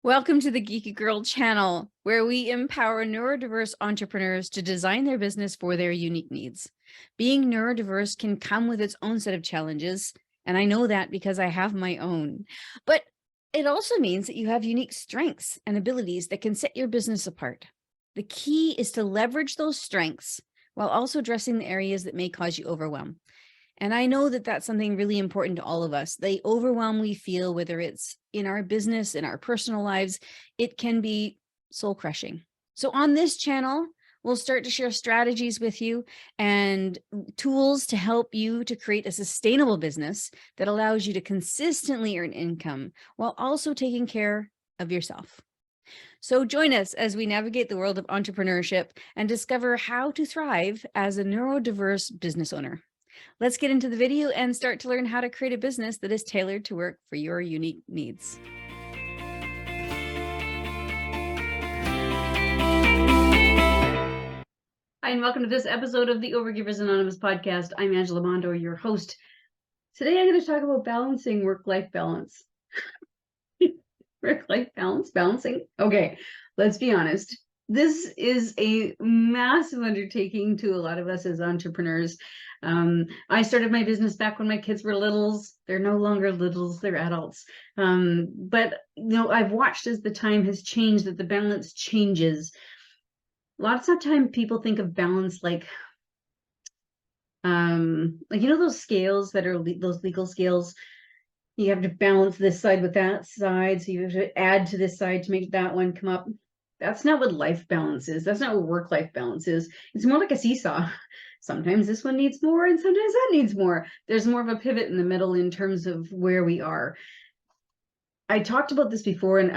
Welcome to the Geeky Girl channel, where we empower neurodiverse entrepreneurs to design their business for their unique needs. Being neurodiverse can come with its own set of challenges, and I know that because I have my own. But it also means that you have unique strengths and abilities that can set your business apart. The key is to leverage those strengths while also addressing the areas that may cause you overwhelm. And I know that that's something really important to all of us. The overwhelm we feel, whether it's in our business, in our personal lives, it can be soul crushing. So on this channel, we'll start to share strategies with you and tools to help you to create a sustainable business that allows you to consistently earn income while also taking care of yourself. So join us as we navigate the world of entrepreneurship and discover how to thrive as a neurodiverse business owner. Let's get into the video and start to learn how to create a business that is tailored to work for your unique needs. Hi, and welcome to this episode of the Overgivers Anonymous podcast. I'm Angela Mondo, your host. Today, I'm going to talk about balancing work-life balance. Work-life balance, balancing. Okay, let's be honest. This is a massive undertaking to a lot of us as entrepreneurs. I started my business back when my kids were littles. They're no longer littles, they're adults. But I've watched as the time has changed that the balance changes. Lots of time people think of balance like those scales that are those legal scales. You have to balance this side with that side, so you have to add to this side to make that one come up. That's not what life balance is. That's not what work-life balance is. It's more like a seesaw. Sometimes this one needs more and sometimes that needs more. There's more of a pivot in the middle in terms of where we are. I talked about this before in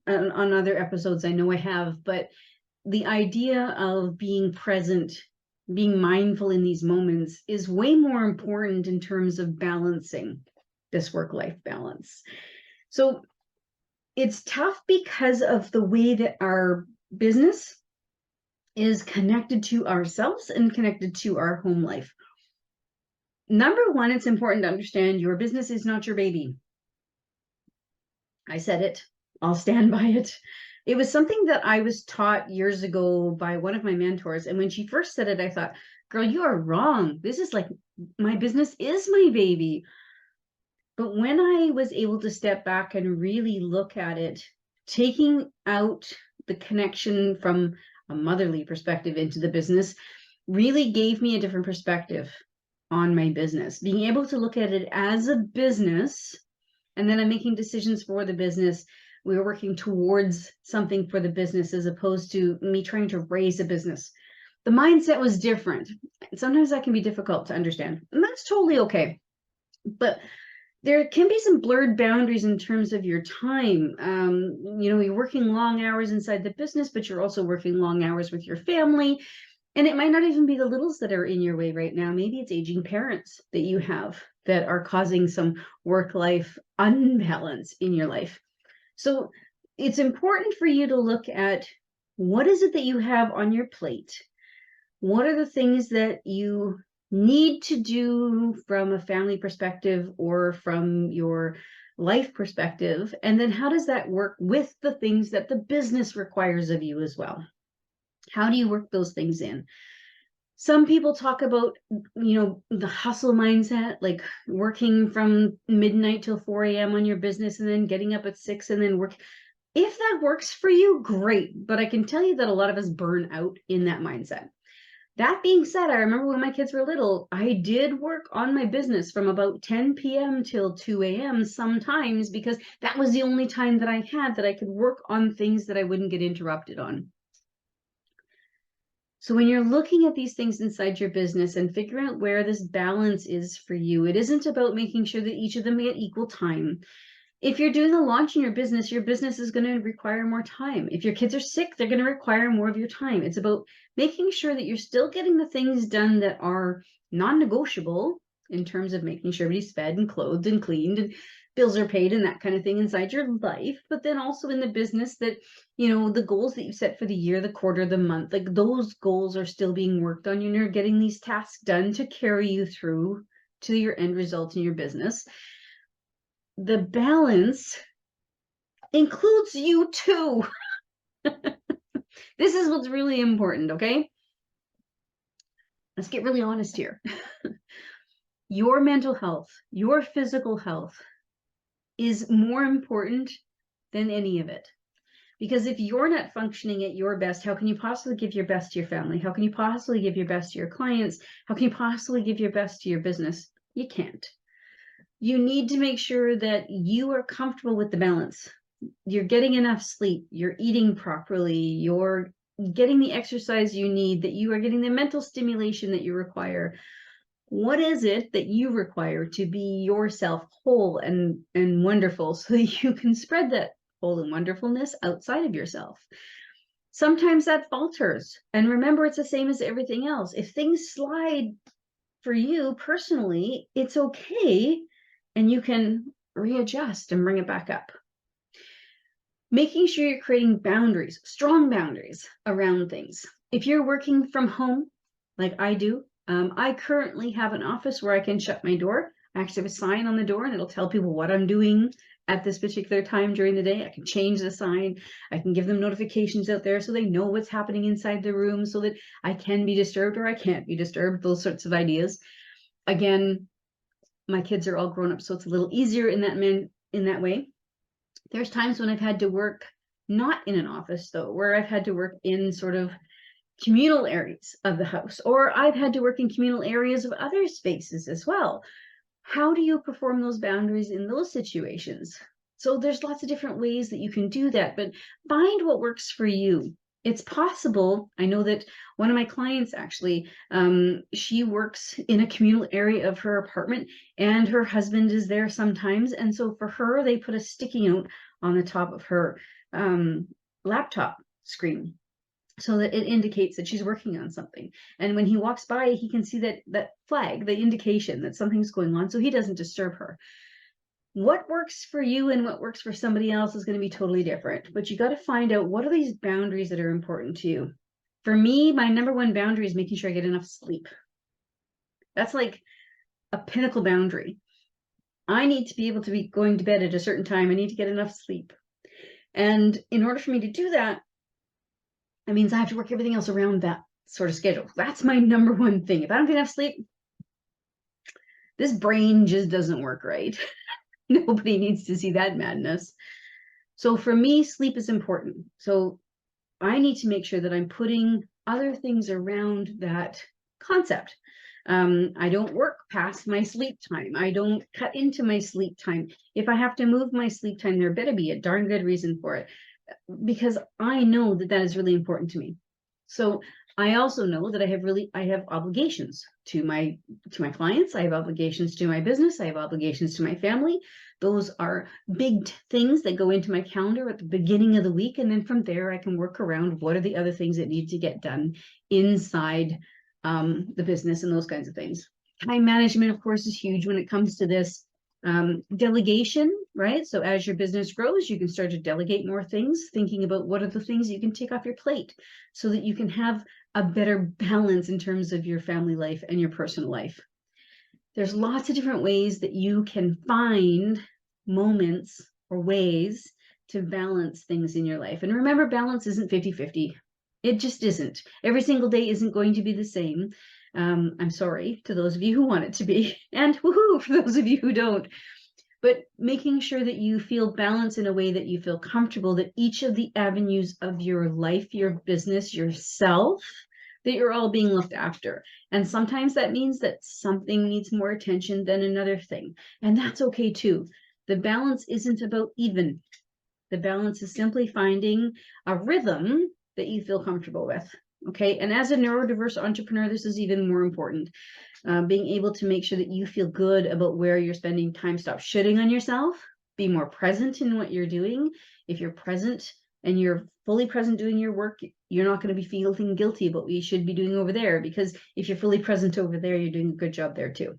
on other episodes. I know I have, but the idea of being present, being mindful in these moments is way more important in terms of balancing this work-life balance. So it's tough because of the way that our business is connected to ourselves and connected to our home life. Number one, it's important to understand your business is not your baby. I said it. I'll stand by it. It was something that I was taught years ago by one of my mentors. And when she first said it, I thought, girl, you are wrong. This is like, my business is my baby. But when I was able to step back and really look at it, taking out the connection from a motherly perspective into the business really gave me a different perspective on my business. Being able to look at it as a business, and then I'm making decisions for the business. We were working towards something for the business as opposed to me trying to raise a business. The mindset was different. Sometimes that can be difficult to understand, and that's totally okay. But there can be some blurred boundaries in terms of your time. You're working long hours inside the business, but you're also working long hours with your family. And it might not even be the littles that are in your way right now. Maybe it's aging parents that you have that are causing some work-life unbalance in your life. So it's important for you to look at what is it that you have on your plate? What are the things that you need to do from a family perspective or from your life perspective? And then how does that work with the things that the business requires of you as well? How do you work those things in? Some people talk about, the hustle mindset, like working from midnight till 4 a.m. on your business and then getting up at 6 and then work. If that works for you, great. But I can tell you that a lot of us burn out in that mindset. That being said, I remember when my kids were little, I did work on my business from about 10 p.m. till 2 a.m. sometimes, because that was the only time that I had that I could work on things that I wouldn't get interrupted on. So when you're looking at these things inside your business and figuring out where this balance is for you, it isn't about making sure that each of them get equal time. If you're doing a launch in your business is going to require more time. If your kids are sick, they're going to require more of your time. It's about making sure that you're still getting the things done that are non-negotiable in terms of making sure everybody's fed and clothed and cleaned and bills are paid and that kind of thing inside your life. But then also in the business that, the goals that you set for the year, the quarter, the month, like those goals are still being worked on. You're getting these tasks done to carry you through to your end result in your business. The balance includes you too. This is what's really important, okay? Let's get really honest here. Your mental health, your physical health is more important than any of it. Because if you're not functioning at your best, how can you possibly give your best to your family? How can you possibly give your best to your clients? How can you possibly give your best to your business? You can't. You need to make sure that you are comfortable with the balance. You're getting enough sleep, you're eating properly, you're getting the exercise you need, that you are getting the mental stimulation that you require. What is it that you require to be yourself whole and wonderful so that you can spread that whole and wonderfulness outside of yourself? Sometimes that falters. And remember, it's the same as everything else. If things slide for you personally, it's okay. And you can readjust and bring it back up. Making sure you're creating boundaries, strong boundaries around things. If you're working from home, like I do, I currently have an office where I can shut my door. I actually have a sign on the door and it'll tell people what I'm doing at this particular time during the day. I can change the sign. I can give them notifications out there so they know what's happening inside the room, so that I can be disturbed or I can't be disturbed, those sorts of ideas. Again, my kids are all grown up, so it's a little easier in that way. There's times when I've had to work not in an office, though, where I've had to work in sort of communal areas of the house, or I've had to work in communal areas of other spaces as well. How do you perform those boundaries in those situations? So there's lots of different ways that you can do that, but find what works for you. It's possible. I know that one of my clients actually, she works in a communal area of her apartment and her husband is there sometimes. And so for her, they put a sticky note on the top of her laptop screen so that it indicates that she's working on something. And when he walks by, he can see that flag, the indication that something's going on, so he doesn't disturb her. What works for you and what works for somebody else is going to be totally different, but you got to find out, what are these boundaries that are important to you? For me, my number one boundary is making sure I get enough sleep. That's like a pinnacle boundary. I need to be able to be going to bed at a certain time. I need to get enough sleep. And in order for me to do that, it means I have to work everything else around that sort of schedule. That's my number one thing. If I don't get enough sleep, this brain just doesn't work right. Nobody needs to see that madness. So for me, sleep is important. So I need to make sure that I'm putting other things around that concept. I don't work past my sleep time. I don't cut into my sleep time. If I have to move my sleep time, there better be a darn good reason for it, because I know that that is really important to me. So I also know that I have obligations to my clients. I have obligations to my business. I have obligations to my family. Those are big things that go into my calendar at the beginning of the week. And then from there, I can work around what are the other things that need to get done inside the business and those kinds of things. Time management, of course, is huge when it comes to this. Delegation, right? So as your business grows, you can start to delegate more things, thinking about what are the things you can take off your plate so that you can have a better balance in terms of your family life and your personal life. There's lots of different ways that you can find moments or ways to balance things in your life. And remember, balance isn't 50-50. It just isn't. Every single day isn't going to be the same. I'm sorry to those of you who want it to be, and woohoo for those of you who don't. But making sure that you feel balance in a way that you feel comfortable, that each of the avenues of your life, your business, yourself, that you're all being looked after. And sometimes that means that something needs more attention than another thing. And that's okay too. The balance isn't about even. The balance is simply finding a rhythm that you feel comfortable with. Okay. And as a neurodiverse entrepreneur, this is even more important. Being able to make sure that you feel good about where you're spending time. Stop shitting on yourself. Be more present in what you're doing. If you're present and you're fully present doing your work, you're not going to be feeling guilty about what you should be doing over there, because if you're fully present over there, you're doing a good job there too.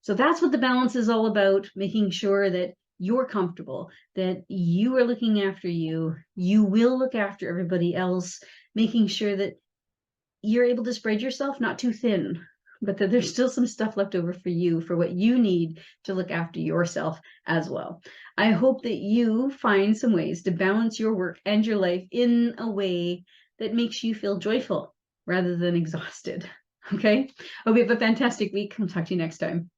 So that's what the balance is all about, making sure that you're comfortable, that you are looking after you. You will look after everybody else, making sure that you're able to spread yourself, not too thin, but that there's still some stuff left over for you, for what you need to look after yourself as well. I hope that you find some ways to balance your work and your life in a way that makes you feel joyful rather than exhausted. Okay? Hope you have a fantastic week. I'll talk to you next time.